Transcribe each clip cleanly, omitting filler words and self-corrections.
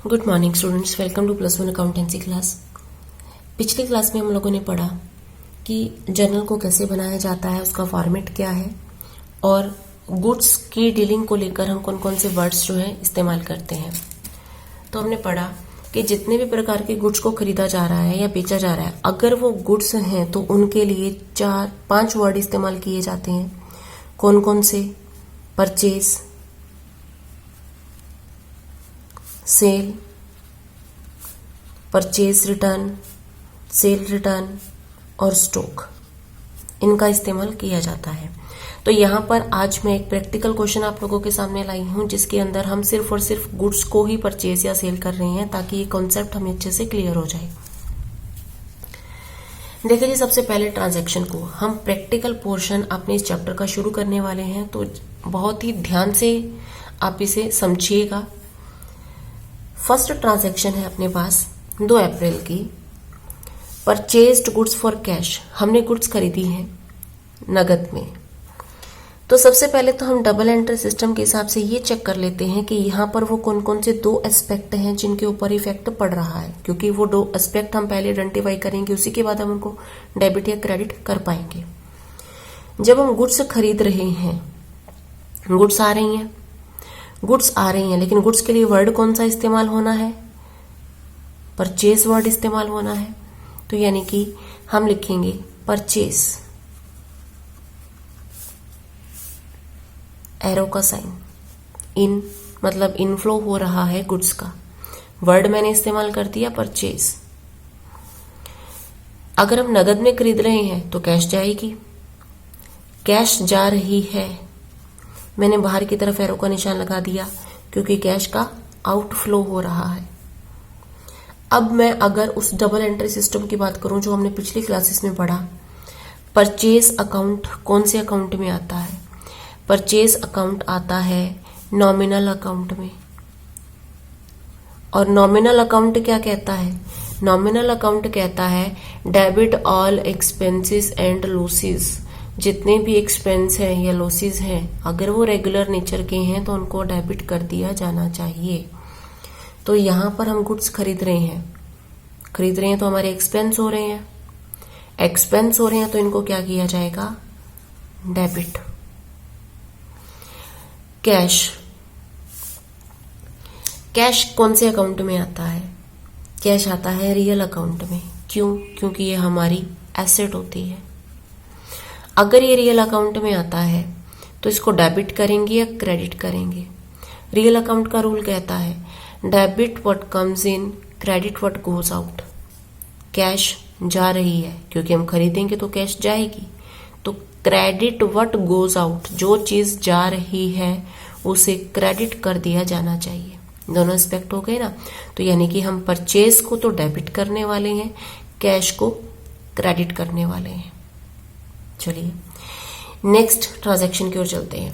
Good morning students, welcome to +1 accountancy class. पिछली class में हम लोगों ने पढ़ा कि जर्नल को कैसे बनाया जाता है, उसका फॉर्मेट क्या है और गुड्स की डीलिंग को लेकर हम कौन कौन से वर्ड्स जो है इस्तेमाल करते हैं। तो हमने पढ़ा कि जितने भी प्रकार के गुड्स को खरीदा जा रहा है या बेचा जा रहा है, अगर वो गुड्स हैं तो उनके लिए 4-5 वर्ड इस्तेमाल किए जाते हैं। कौन कौन से? Purchase, sale, purchase return, sale return और स्टॉक, इनका इस्तेमाल किया जाता है। तो यहाँ पर आज मैं एक प्रैक्टिकल क्वेश्चन आप लोगों के सामने लाई हूँ, जिसके अंदर हम सिर्फ और सिर्फ गुड्स को ही परचेज या सेल कर रहे हैं, ताकि ये कॉन्सेप्ट हमें अच्छे से क्लियर हो जाए। देखिए जी, सबसे पहले ट्रांजैक्शन को हम प्रैक्टिकल पोर्शन अपने इस चैप्टर का शुरू करने वाले हैं, तो बहुत ही ध्यान से आप इसे समझिएगा। फर्स्ट ट्रांजैक्शन है अपने पास 2 अप्रैल की। परचेज्ड गुड्स फॉर कैश, हमने गुड्स खरीदी हैं नगद में। तो सबसे पहले तो हम डबल एंट्री सिस्टम के हिसाब से ये चेक कर लेते हैं कि यहाँ पर वो कौन कौन से 2 एस्पेक्ट हैं जिनके ऊपर इफेक्ट पड़ रहा है, क्योंकि वो 2 एस्पेक्ट हम पहले आइडेंटिफाई करेंगे, उसी के बाद हम उनको डेबिट या क्रेडिट कर पाएंगे। जब हम गुड्स खरीद रहे हैं, गुड्स आ रही हैं, लेकिन गुड्स के लिए वर्ड कौन सा इस्तेमाल होना है? परचेज वर्ड इस्तेमाल होना है। तो यानी कि हम लिखेंगे परचेज, एरो का साइन, इन मतलब इनफ्लो हो रहा है गुड्स का, वर्ड मैंने इस्तेमाल कर दिया परचेज। अगर हम नगद में खरीद रहे हैं तो कैश जाएगी, कैश जा रही है, मैंने बाहर की तरफ एरो का निशान लगा दिया क्योंकि कैश का आउटफ्लो हो रहा है। अब मैं अगर उस डबल एंट्री सिस्टम की बात करूं जो हमने पिछली क्लासेस में पढ़ा, परचेज अकाउंट कौन से अकाउंट में आता है? परचेज अकाउंट आता है नॉमिनल अकाउंट में। और नॉमिनल अकाउंट क्या कहता है? नॉमिनल अकाउंट कहता है debit all expenses and losses, जितने भी एक्सपेंस हैं या लॉसेस हैं, अगर वो रेगुलर नेचर के हैं तो उनको डेबिट कर दिया जाना चाहिए। तो यहाँ पर हम गुड्स खरीद रहे हैं तो हमारे एक्सपेंस हो रहे हैं, तो इनको क्या किया जाएगा? डेबिट। कैश कौन से अकाउंट में आता है? कैश आता है रियल अकाउंट में। क्यों? क्योंकि ये हमारी एसेट होती है। अगर ये रियल अकाउंट में आता है तो इसको डेबिट करेंगे या क्रेडिट करेंगे? रियल अकाउंट का रूल कहता है debit what comes in, credit what goes out. Cash जा रही है क्योंकि हम खरीदेंगे तो कैश जाएगी, तो क्रेडिट व्हाट गोज आउट, जो चीज जा रही है उसे क्रेडिट कर दिया जाना चाहिए। दोनों एस्पेक्ट हो गए ना। तो यानी कि हम परचेज को तो डेबिट करने वाले हैं, कैश को क्रेडिट करने वाले हैं। चलिए नेक्स्ट ट्रांजैक्शन की ओर चलते हैं।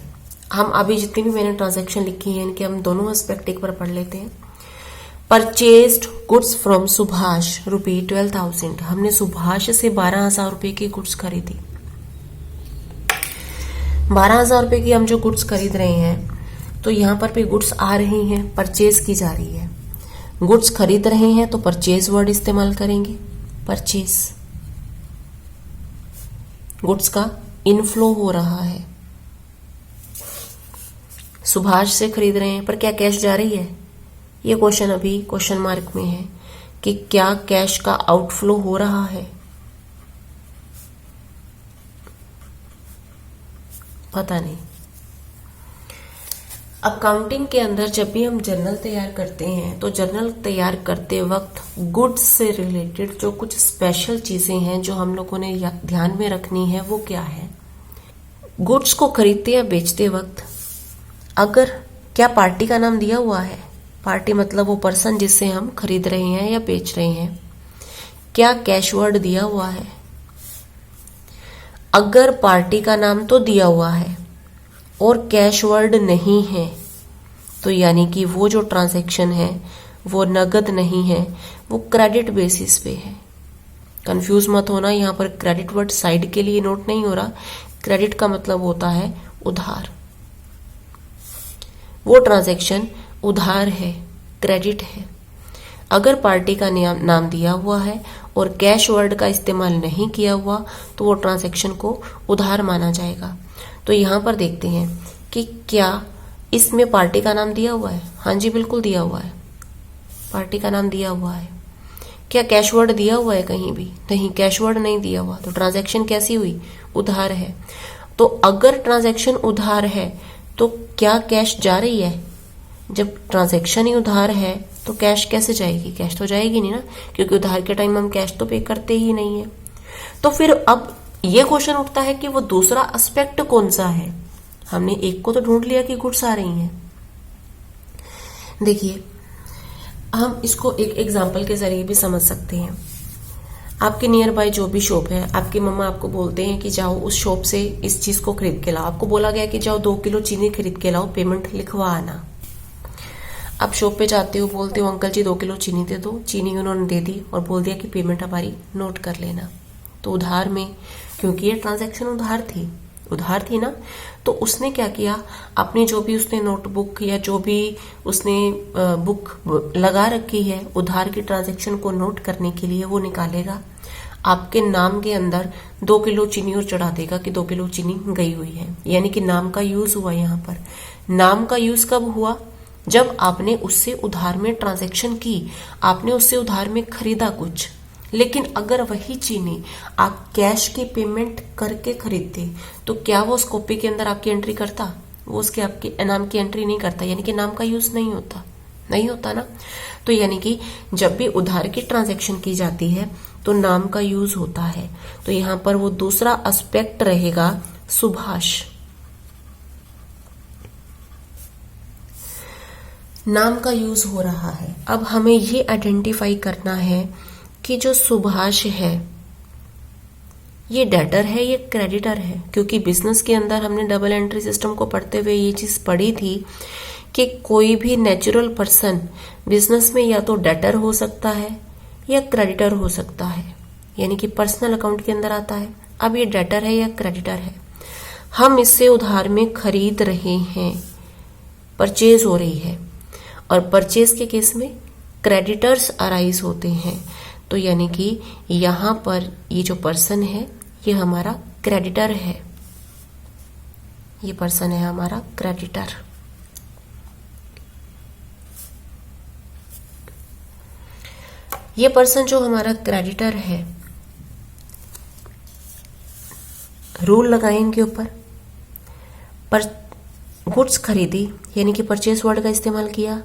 हम अभी जितनी भी मैंने ट्रांजैक्शन लिखी है इनके हम दोनों एस्पेक्ट एक बार पढ़ लेते हैं। परचेज्ड गुड्स फ्रॉम सुभाष ₹12,000, हमने सुभाष से 12,000 रुपए की गुड्स खरीदी। 12,000 रुपए की हम जो गुड्स खरीद रहे हैं, तो यहाँ पर भी गुड्स आ रही हैं, परचेज की जा रही है। गुड्स खरीद रहे हैं तो परचेज वर्ड इस्तेमाल करेंगे, परचेज। गुड्स का इनफ्लो हो रहा है, सुभाष से खरीद रहे हैं, पर क्या कैश जा रही है? ये क्वेश्चन अभी क्वेश्चन मार्क में है कि क्या कैश का आउटफ्लो हो रहा है? पता नहीं। अकाउंटिंग के अंदर जब भी हम जर्नल तैयार करते हैं तो जर्नल तैयार करते वक्त गुड्स से रिलेटेड जो कुछ स्पेशल चीजें हैं जो हम लोगों ने ध्यान में रखनी है, वो क्या है? गुड्स को खरीदते या बेचते वक्त अगर क्या पार्टी का नाम दिया हुआ है? पार्टी मतलब वो पर्सन जिससे हम खरीद रहे हैं या बेच रहे हैं। क्या कैश वर्ड दिया हुआ है? अगर पार्टी का नाम तो दिया हुआ है और कैश वर्ड नहीं है, तो यानी कि वो जो ट्रांजैक्शन है वो नगद नहीं है, वो क्रेडिट बेसिस पे है। कंफ्यूज मत होना, यहाँ पर क्रेडिट वर्ड साइड के लिए नोट नहीं हो रहा। क्रेडिट का मतलब होता है उधार। वो ट्रांजैक्शन उधार है, क्रेडिट है। अगर पार्टी का नाम दिया हुआ है और कैश वर्ड का इस्तेमाल नहीं किया हुआ तो वो ट्रांजैक्शन को उधार माना जाएगा। तो यहां पर देखते हैं कि क्या इसमें पार्टी का नाम दिया हुआ है। हाँ जी, बिल्कुल दिया हुआ है, पार्टी का नाम दिया हुआ है। क्या कैश वर्ड दिया हुआ है कहीं भी? नहीं, कैश वर्ड नहीं दिया हुआ। तो ट्रांजैक्शन कैसी हुई? उधार है। तो अगर ट्रांजैक्शन उधार है तो क्या कैश जा रही है? जब ट्रांजैक्शन ही उधार है तो कैश कैसे जाएगी? कैश तो जाएगी नहीं ना, क्योंकि उधार के टाइम हम कैश तो पे करते ही नहीं है। तो फिर अब ये क्वेश्चन उठता है कि वो दूसरा एस्पेक्ट कौन सा है। हमने एक को तो ढूंढ लिया कि गुड्स आ रही हैं। देखिए, हम इसको एक एग्जाम्पल के जरिए भी समझ सकते हैं। आपके नियर बाय जो भी शॉप है, आपकी मम्मा आपको बोलते हैं कि जाओ उस शॉप से इस चीज को खरीद के लाओ। आपको बोला गया कि जाओ 2 किलो चीनी खरीद के लाओ, पेमेंट लिखवा आना। आप शॉप पे जाते हो, बोलते हो अंकल जी 2 किलो चीनी दे दो। चीनी उन्होंने दे दी और बोल दिया कि पेमेंट हमारी नोट कर लेना। तो उधार में, क्योंकि ये ट्रांजैक्शन उधार थी ना, तो उसने क्या किया, अपनी जो भी उसने नोटबुक या जो भी उसने बुक लगा रखी है उधार की ट्रांजैक्शन को नोट करने के लिए, वो निकालेगा, आपके नाम के अंदर 2 किलो चीनी और चढ़ा देगा कि 2 किलो चीनी गई हुई है। यानी कि नाम का यूज हुआ। यहाँ पर नाम का यूज कब हुआ? जब आपने उससे उधार में ट्रांजैक्शन की, आपने उससे उधार में खरीदा कुछ। लेकिन अगर वही चीनी आप कैश की पेमेंट करके खरीदते तो क्या वो उस कॉपी के अंदर आपकी एंट्री करता? वो उसके आपके नाम की एंट्री नहीं करता, यानी कि नाम का यूज नहीं होता ना। तो यानी कि जब भी उधार की ट्रांजैक्शन की जाती है तो नाम का यूज होता है। तो यहां पर वो दूसरा एस्पेक्ट रहेगा सुभाष। नाम का यूज हो रहा है। अब हमें ये आइडेंटिफाई करना है कि जो सुभाष है ये डेटर है, ये क्रेडिटर है। क्योंकि बिजनेस के अंदर हमने डबल एंट्री सिस्टम को पढ़ते हुए ये चीज पढ़ी थी कि कोई भी नेचुरल पर्सन बिजनेस में या तो डेटर हो सकता है या क्रेडिटर हो सकता है, यानी कि पर्सनल अकाउंट के अंदर आता है। अब ये डेटर है या क्रेडिटर है, हम इससे उधार में खरीद रहे हैं, परचेज हो रही है। और परचेज के केस में क्रेडिटर्स अराइज होते हैं। तो यानी कि यहां पर ये जो पर्सन है ये हमारा क्रेडिटर है, ये पर्सन है हमारा क्रेडिटर। ये पर्सन जो हमारा क्रेडिटर है, रूल लगाए इनके ऊपर। पर गुड्स खरीदी यानी कि परचेस वर्ड का इस्तेमाल किया,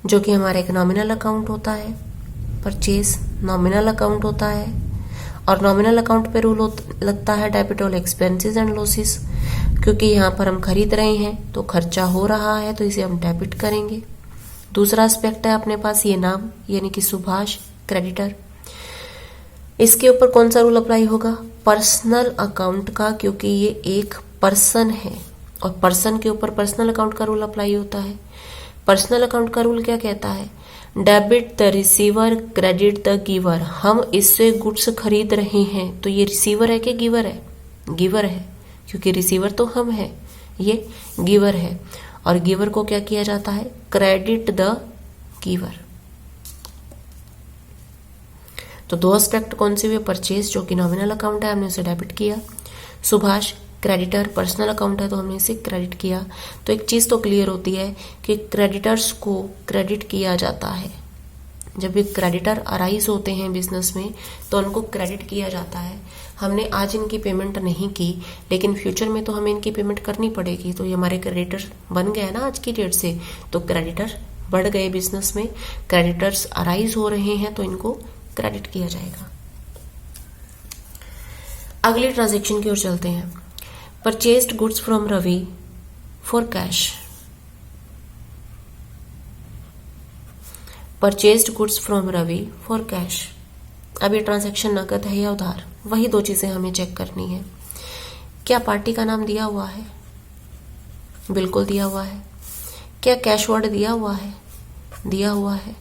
जो कि हमारा एक नॉमिनल अकाउंट होता है। परचेज नॉमिनल अकाउंट होता है और नॉमिनल अकाउंट पे रूल लगता है debit all expenses and losses, क्योंकि यहाँ पर हम खरीद रहे हैं तो खर्चा हो रहा है तो इसे हम डेबिट करेंगे। दूसरा एस्पेक्ट है अपने पास ये नाम, यानी कि सुभाष क्रेडिटर। इसके ऊपर कौन सा रूल अप्लाई होगा? पर्सनल अकाउंट का, क्योंकि ये एक पर्सन है और पर्सन के ऊपर पर्सनल अकाउंट का रूल अप्लाई होता है। पर्सनल अकाउंट का रूल क्या कहता है? Debit the receiver, credit the giver. हम इससे गुड्स खरीद रहे हैं तो ये रिसीवर है कि गिवर है? गिवर है, क्योंकि रिसीवर तो हम है, ये गिवर है। और गिवर को क्या किया जाता है? Credit the giver. तो दो एस्पेक्ट कौन से हुए? परचेज जो कि नॉमिनल अकाउंट है, हमने उसे डेबिट किया। सुभाष क्रेडिटर पर्सनल अकाउंट है तो हमने इसे क्रेडिट किया। तो एक चीज तो क्लियर होती है कि क्रेडिटर्स को क्रेडिट किया जाता है। जब भी क्रेडिटर अराइज होते हैं बिजनेस में तो उनको क्रेडिट किया जाता है। हमने आज इनकी पेमेंट नहीं की लेकिन फ्यूचर में तो हमें इनकी पेमेंट करनी पड़ेगी, तो ये हमारे क्रेडिटर बन गए ना आज की डेट से। तो क्रेडिटर बढ़ गए बिजनेस में, क्रेडिटर्स अराइज हो रहे हैं तो इनको क्रेडिट किया जाएगा। अगली ट्रांजेक्शन की ओर चलते हैं। Purchased goods from Ravi for cash. Purchased goods from Ravi for cash. अब ये ट्रांजैक्शन नकद है या उधार? वही दो चीजें हमें चेक करनी है। क्या पार्टी का नाम दिया हुआ है? बिल्कुल दिया हुआ है। क्या कैश वर्ड दिया हुआ है? दिया हुआ है।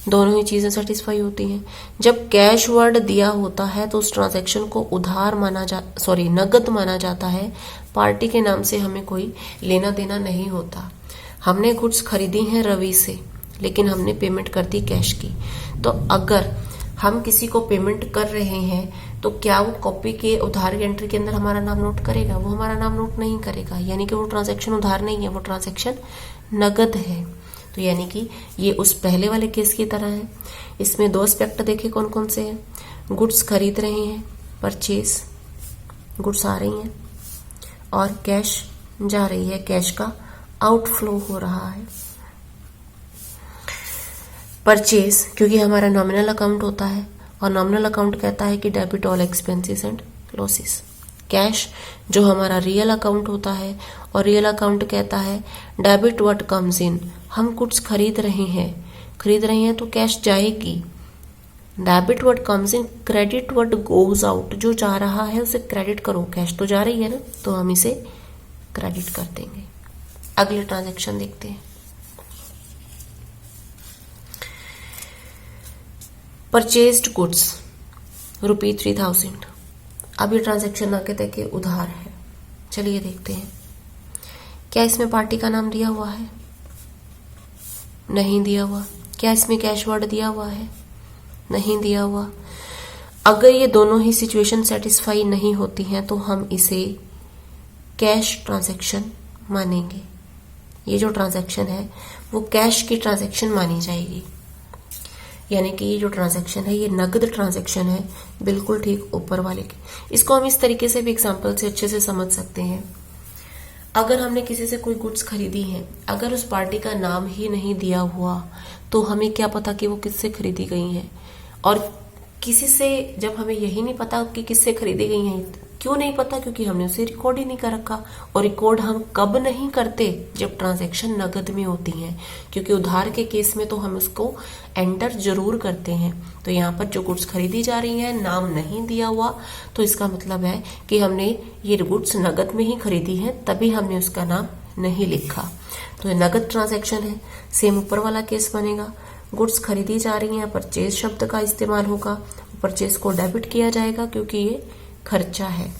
दोनों ही चीजें सेटिस्फाई होती हैं। जब कैश वर्ड दिया होता है तो उस ट्रांजैक्शन को उधार नगद माना जाता है। पार्टी के नाम से हमें कोई लेना देना नहीं होता। हमने गुड्स खरीदी हैं रवि से, लेकिन हमने पेमेंट कर दी कैश की। तो अगर हम किसी को पेमेंट कर रहे हैं तो क्या वो कॉपी के उधार की एंट्री के अंदर हमारा नाम नोट करेगा? वो हमारा नाम नोट नहीं करेगा, यानी कि वो ट्रांजैक्शन उधार नहीं है, वो ट्रांजैक्शन नगद है। तो यानी कि ये उस पहले वाले केस की तरह है। इसमें दो एस्पेक्ट देखे कौन कौन से हैं। गुड्स खरीद रहे हैं, परचेज, गुड्स आ रही हैं, और कैश जा रही है, कैश का आउटफ्लो हो रहा है। परचेज क्योंकि हमारा नॉमिनल अकाउंट होता है और नॉमिनल अकाउंट कहता है कि debit all expenses and losses. Cash जो हमारा रियल अकाउंट होता है और रियल अकाउंट कहता है डेबिट व्हाट कम्स इन। हम गुड्स खरीद रहे हैं तो कैश जाएगी। Debit what comes in, credit what goes out, जो जा रहा है उसे क्रेडिट करो। कैश तो जा रही है ना, तो हम इसे क्रेडिट कर देंगे। अगले ट्रांजैक्शन देखते हैं। Purchased goods ₹3000। अब ये ट्रांजैक्शन आगे तक के उधार है। चलिए देखते हैं, क्या इसमें पार्टी का नाम दिया हुआ है? नहीं दिया हुआ। क्या इसमें कैश वर्ड दिया हुआ है? नहीं दिया हुआ। अगर ये दोनों ही सिचुएशन सेटिस्फाई नहीं होती हैं तो हम इसे कैश ट्रांजैक्शन मानेंगे। ये जो ट्रांजैक्शन है वो कैश की ट्रांजैक्शन मानी जाएगी, यानी कि ये जो ट्रांजैक्शन है ये नगद ट्रांजैक्शन है, बिल्कुल ठीक ऊपर वाले की। इसको हम इस तरीके से भी एग्जांपल से अच्छे से समझ सकते हैं। अगर हमने किसी से कोई गुड्स खरीदी है, अगर उस पार्टी का नाम ही नहीं दिया हुआ तो हमें क्या पता कि वो किससे खरीदी गई हैं। और किसी से जब हमें यही नहीं पता कि किससे खरीदी गई हैं, क्यों नहीं पता? क्योंकि हमने उसे रिकॉर्ड ही नहीं कर रखा। और रिकॉर्ड हम कब नहीं करते? जब ट्रांजैक्शन नगद में होती है, क्योंकि उधार के केस में तो हम उसको एंटर जरूर करते हैं। तो यहाँ पर जो गुड्स खरीदी जा रही है, नाम नहीं दिया हुआ, तो इसका मतलब है कि हमने ये गुड्स नगद में ही खरीदी है, तभी हमने उसका नाम नहीं लिखा। तो ये नगद ट्रांजैक्शन है। सेम ऊपर वाला केस बनेगा। गुड्स खरीदी जा रही हैं, परचेज शब्द का इस्तेमाल होगा। परचेज को डेबिट किया जाएगा क्योंकि ये खर्चा है।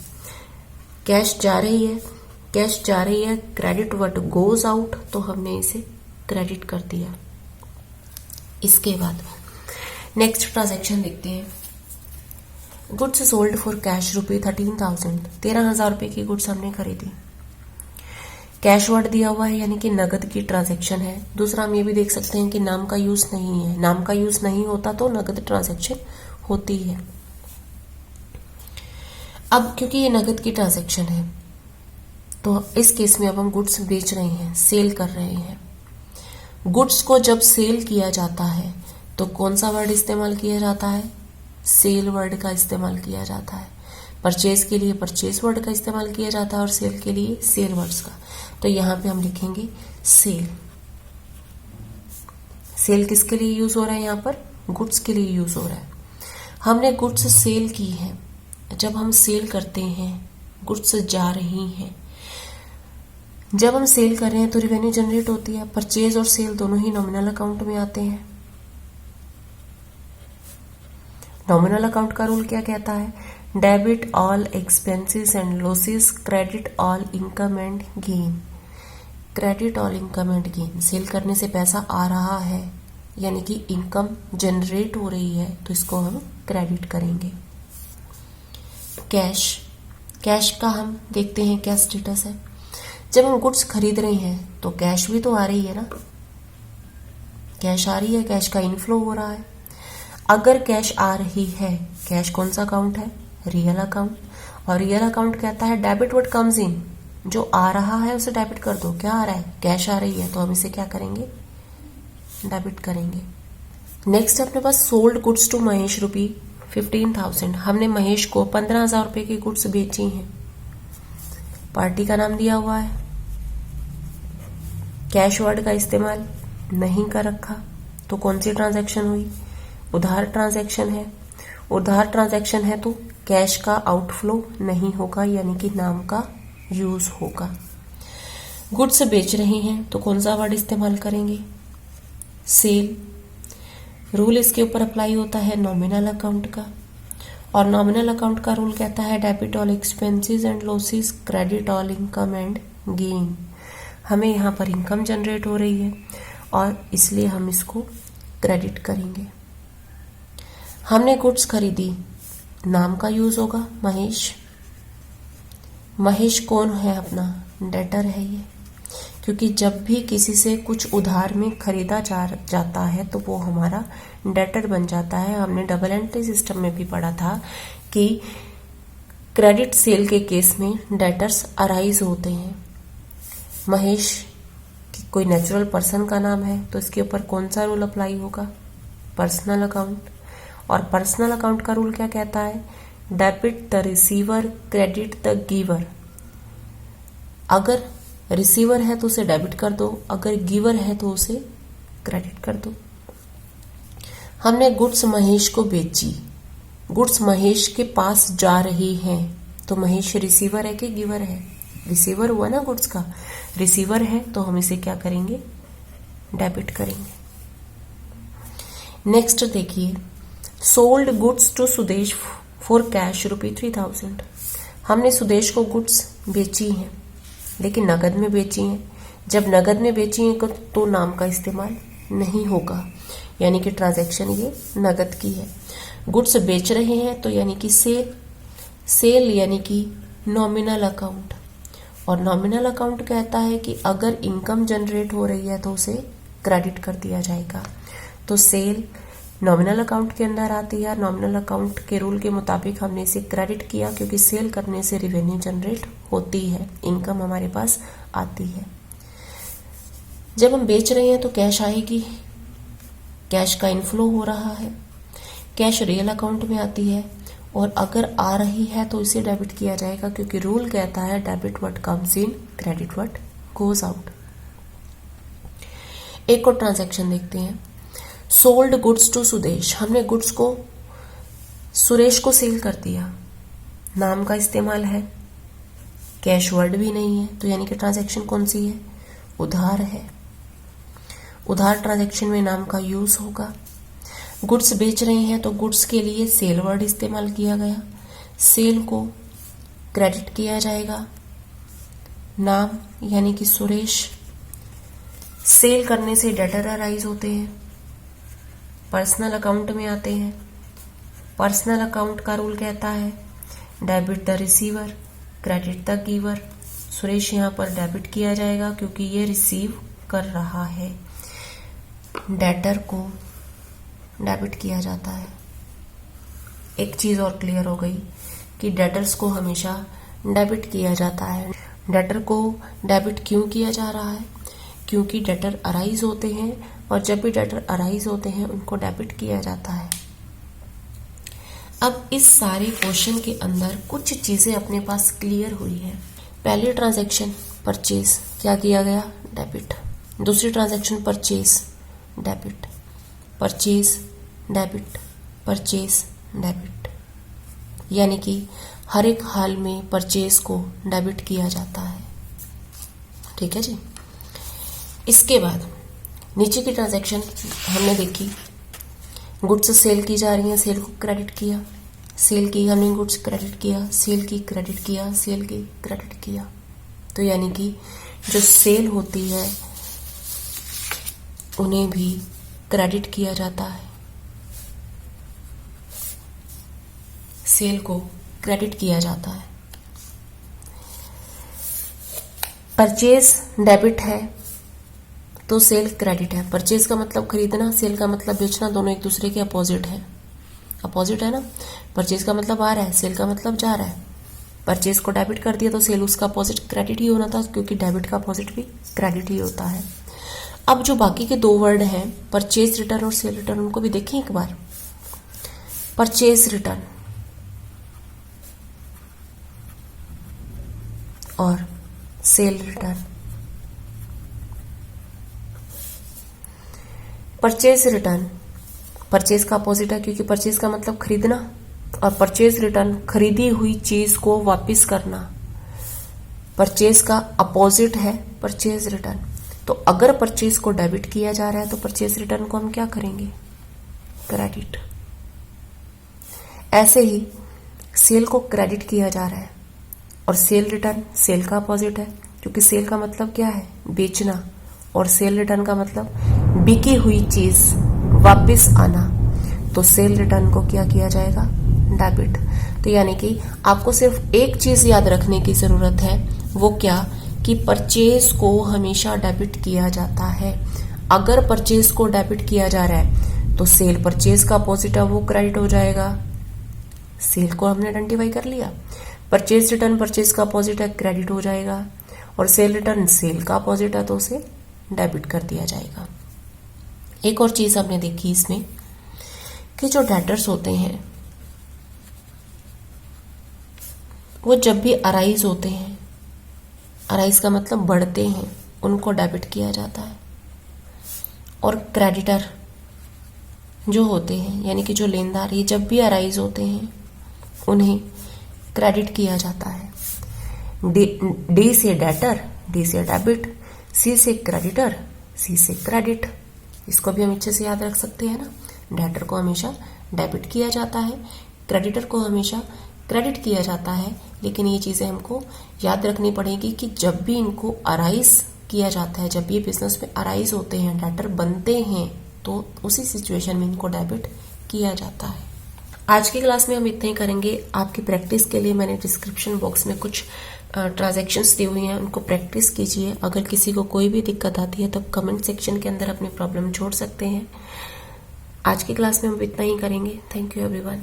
कैश जा रही है, क्रेडिट व्हाट गोज आउट, तो हमने इसे क्रेडिट कर दिया। इसके बाद नेक्स्ट ट्रांजैक्शन देखते हैं। Goods sold for cash ₹13,000। 13,000 रुपए की गुड्स हमने खरीदी। कैश वर्ड दिया हुआ है, यानी कि नगद की ट्रांजैक्शन है। दूसरा हम ये भी देख सकते हैं कि नाम का यूज नहीं है। नाम का यूज नहीं होता तो नगद ट्रांजैक्शन होती है। अब क्योंकि ये नगद की ट्रांजैक्शन है तो इस केस में अब हम गुड्स बेच रहे हैं, सेल कर रहे हैं। गुड्स को जब सेल किया जाता है तो कौन सा वर्ड इस्तेमाल किया जाता है? सेल वर्ड का इस्तेमाल किया जाता है। परचेज के लिए परचेज वर्ड का इस्तेमाल किया जाता है और सेल के लिए सेल वर्ड्स का। तो यहां पे हम लिखेंगे सेल। सेल किसके लिए यूज हो रहा है? यहां पर गुड्स के लिए यूज हो रहा है। हमने गुड्स सेल की है। जब हम सेल करते हैं, गुड्स जा रही हैं। जब हम सेल कर रहे हैं तो रेवेन्यू जनरेट होती है। परचेज और सेल दोनों ही नॉमिनल अकाउंट में आते हैं। नॉमिनल अकाउंट का रूल क्या कहता है? Debit all expenses and losses, credit all income and gain. Credit all income and gain, sale करने से पैसा आ रहा है यानी कि इनकम जनरेट हो रही है, तो इसको हम क्रेडिट करेंगे। कैश, कैश का हम देखते हैं क्या स्टेटस है। जब हम गुड्स खरीद रहे हैं तो कैश भी तो आ रही है ना, कैश आ रही है, कैश का इनफ्लो हो रहा है। अगर कैश आ रही है, कैश कौन सा अकाउंट है? Real account. और रियल अकाउंट कहता है डेबिट व्हाट कम्स इन, जो आ रहा है उसे डेबिट कर दो। क्या आ रहा है? कैश आ रही है, तो हम इसे क्या करेंगे? डेबिट करेंगे। नेक्स्ट अपने पास सोल्ड गुड्स टू महेश ₹15,000। हमने महेश को 15,000 रुपए की गुड्स बेची हैं। पार्टी का नाम दिया हुआ है, कैश वर्ड का इस्तेमाल नहीं कर रखा, तो कौन सी ट्रांजैक्शन हुई? उधार ट्रांजैक्शन है। उधार ट्रांजैक्शन है तो कैश का आउटफ्लो नहीं होगा, यानी कि नाम का यूज होगा। गुड्स बेच रहे हैं तो कौन सा वर्ड इस्तेमाल करेंगे? सेल। रूल इसके ऊपर अप्लाई होता है नॉमिनल अकाउंट का, और नॉमिनल अकाउंट का रूल कहता है debit all expenses and losses, credit all income and gain. हमें यहाँ पर इनकम जनरेट हो रही है और इसलिए हम इसको क्रेडिट करेंगे। हमने गुड्स खरीदी, नाम का यूज होगा महेश। महेश कौन है? अपना डेटर है ये, क्योंकि जब भी किसी से कुछ उधार में खरीदा जाता है तो वो हमारा डेटर बन जाता है। हमने डबल एंट्री सिस्टम में भी पढ़ा था कि क्रेडिट सेल के केस में डेटर्स अराइज होते हैं। महेश कोई नेचुरल पर्सन का नाम है तो इसके ऊपर कौन सा रूल अप्लाई होगा? Personal account. और पर्सनल अकाउंट का रूल क्या कहता है? Debit the receiver, credit the giver. अगर रिसीवर है तो उसे डेबिट कर दो, अगर गिवर है तो उसे क्रेडिट कर दो। हमने गुड्स महेश को बेची, गुड्स महेश के पास जा रही हैं, तो महेश रिसीवर है कि गिवर है? रिसीवर हुआ ना गुड्स का। रिसीवर है तो हम इसे क्या करेंगे? डेबिट करेंगे। नेक्स्ट देखिए, sold goods to Sudesh for cash ₹3000। हमने सुदेश को गुड्स बेची हैं, लेकिन नगद में बेची हैं। जब नगद में बेची हैं तो नाम का इस्तेमाल नहीं होगा, यानी कि ट्रांजैक्शन ये नगद की है। गुड्स बेच रहे हैं तो यानी कि सेल यानी कि नॉमिनल अकाउंट। और नॉमिनल अकाउंट कहता है कि अगर इनकम जनरेट हो रही है तो उसे क्रेडिट कर दिया जाएगा। तो सेल नॉमिनल अकाउंट के अंदर आती है। नॉमिनल अकाउंट के रूल के मुताबिक हमने इसे क्रेडिट किया, क्योंकि सेल करने से रेवेन्यू जनरेट होती है, इनकम हमारे पास आती है। जब हम बेच रहे हैं तो कैश आएगी, कैश का इनफ्लो हो रहा है, कैश रियल अकाउंट में आती है। और अगर आ रही है तो इसे डेबिट किया जाएगा, क्योंकि रूल कहता है debit what comes in, credit what goes out. एक और ट्रांजैक्शन देखते हैं, सोल्ड गुड्स टू सुदेश। हमने गुड्स को सुरेश को सेल कर दिया, नाम का इस्तेमाल है, कैश वर्ड भी नहीं है, तो यानी कि ट्रांजैक्शन कौन सी है? उधार है। उधार ट्रांजैक्शन में नाम का यूज होगा। गुड्स बेच रहे हैं तो गुड्स के लिए सेल वर्ड इस्तेमाल किया गया, सेल को क्रेडिट किया जाएगा। नाम यानी कि सुरेश। सेल करने से डेटर अराइज होते हैं, पर्सनल अकाउंट में आते हैं। पर्सनल अकाउंट का रूल कहता है debit the receiver, credit the giver. Suresh यहाँ पर डेबिट किया जाएगा क्योंकि ये रिसीव कर रहा है, डेटर को डेबिट किया जाता है। एक चीज और क्लियर हो गई कि डेटर्स को हमेशा डेबिट किया जाता है। डेटर को डेबिट क्यों किया जा रहा है? क्योंकि डेटर अराइज होते हैं, और जब भी डेटर अराइज होते हैं उनको डेबिट किया जाता है। अब इस सारे क्वेश्चन के अंदर कुछ चीजें अपने पास क्लियर हुई है। पहली ट्रांजैक्शन परचेज, क्या किया गया? डेबिट। दूसरी transaction purchase, debit, purchase debit, purchase debit, यानी कि हर एक हाल में परचेज को डेबिट किया जाता है। ठीक है जी। इसके बाद नीचे की ट्रांजैक्शन हमने देखी, गुड्स सेल की जा रही है, सेल को क्रेडिट किया, सेल की हमने गुड्स क्रेडिट किया, सेल की क्रेडिट किया, सेल की क्रेडिट किया। तो यानी कि जो सेल होती है उन्हें भी क्रेडिट किया जाता है, सेल को क्रेडिट किया जाता है। परचेज डेबिट है तो सेल क्रेडिट है। परचेज का मतलब खरीदना, सेल का मतलब बेचना, दोनों एक दूसरे के अपोजिट है। अपोजिट है ना। परचेज का मतलब आ रहा है, सेल का मतलब जा रहा है। परचेज को डेबिट कर दिया तो सेल उसका अपोजिट क्रेडिट ही होना था, क्योंकि डेबिट का अपोजिट भी क्रेडिट ही होता है। अब जो बाकी के दो वर्ड हैं, परचेज रिटर्न और सेल रिटर्न, उनको भी देखें एक बार। परचेज रिटर्न और cell return. Purchase return purchase का अपोजिट है, क्योंकि परचेज का मतलब खरीदना, और परचेज रिटर्न खरीदी हुई चीज को वापस करना। परचेज का अपोजिट है परचेज रिटर्न। तो अगर परचेज को डेबिट किया जा रहा है तो परचेज रिटर्न को हम क्या करेंगे? क्रेडिट। ऐसे ही सेल को क्रेडिट किया जा रहा है, और सेल रिटर्न सेल का अपोजिट है, क्योंकि सेल का मतलब क्या है? बेचना, और सेल रिटर्न का मतलब बिकी हुई चीज वापस आना, तो सेल रिटर्न को क्या किया जाएगा, डेबिट। तो यानी कि आपको सिर्फ एक चीज याद रखने की जरूरत है, वो क्या, कि परचेज को हमेशा डेबिट किया जाता है। अगर परचेज को डेबिट किया जा रहा है तो सेल परचेज का अपोजिट है वो क्रेडिट हो जाएगा, सेल को हमने आइडेंटिफाई कर लिया। परचेज रिटर्न परचेज का अपोजिट है, क्रेडिट हो जाएगा, और सेल रिटर्न सेल का अपोजिट है तो उसे डेबिट कर दिया जाएगा। एक और चीज आपने देखी इसमें कि जो डेटर्स होते हैं वो जब भी अराइज होते हैं, अराइज का मतलब बढ़ते हैं, उनको डेबिट किया जाता है। और क्रेडिटर जो होते हैं यानी कि जो लेनदार, ये जब भी अराइज होते हैं उन्हें क्रेडिट किया जाता है। डी से डेटर, डी से डेबिट, सी से क्रेडिटर, सी से क्रेडिट। इसको भी हम अच्छे से याद रख सकते हैं ना। डेटर को हमेशा डेबिट किया जाता है, क्रेडिटर को हमेशा क्रेडिट किया जाता है। लेकिन ये चीजें हमको याद रखनी पड़ेगी कि जब भी इनको अराइज किया जाता है, जब ये बिजनेस में अराइज होते हैं, डेटर बनते हैं, तो उसी सिचुएशन में इनको डेबिट किया जाता है। आज की क्लास में हम इतना ही करेंगे। आपकी प्रैक्टिस के लिए मैंने डिस्क्रिप्शन बॉक्स में कुछ ट्रांजैक्शंस दी हुई हैं, उनको प्रैक्टिस कीजिए। अगर किसी को कोई भी दिक्कत आती है तो कमेंट सेक्शन के अंदर अपनी प्रॉब्लम छोड़ सकते हैं। आज की क्लास में हम इतना ही करेंगे। Thank you everyone.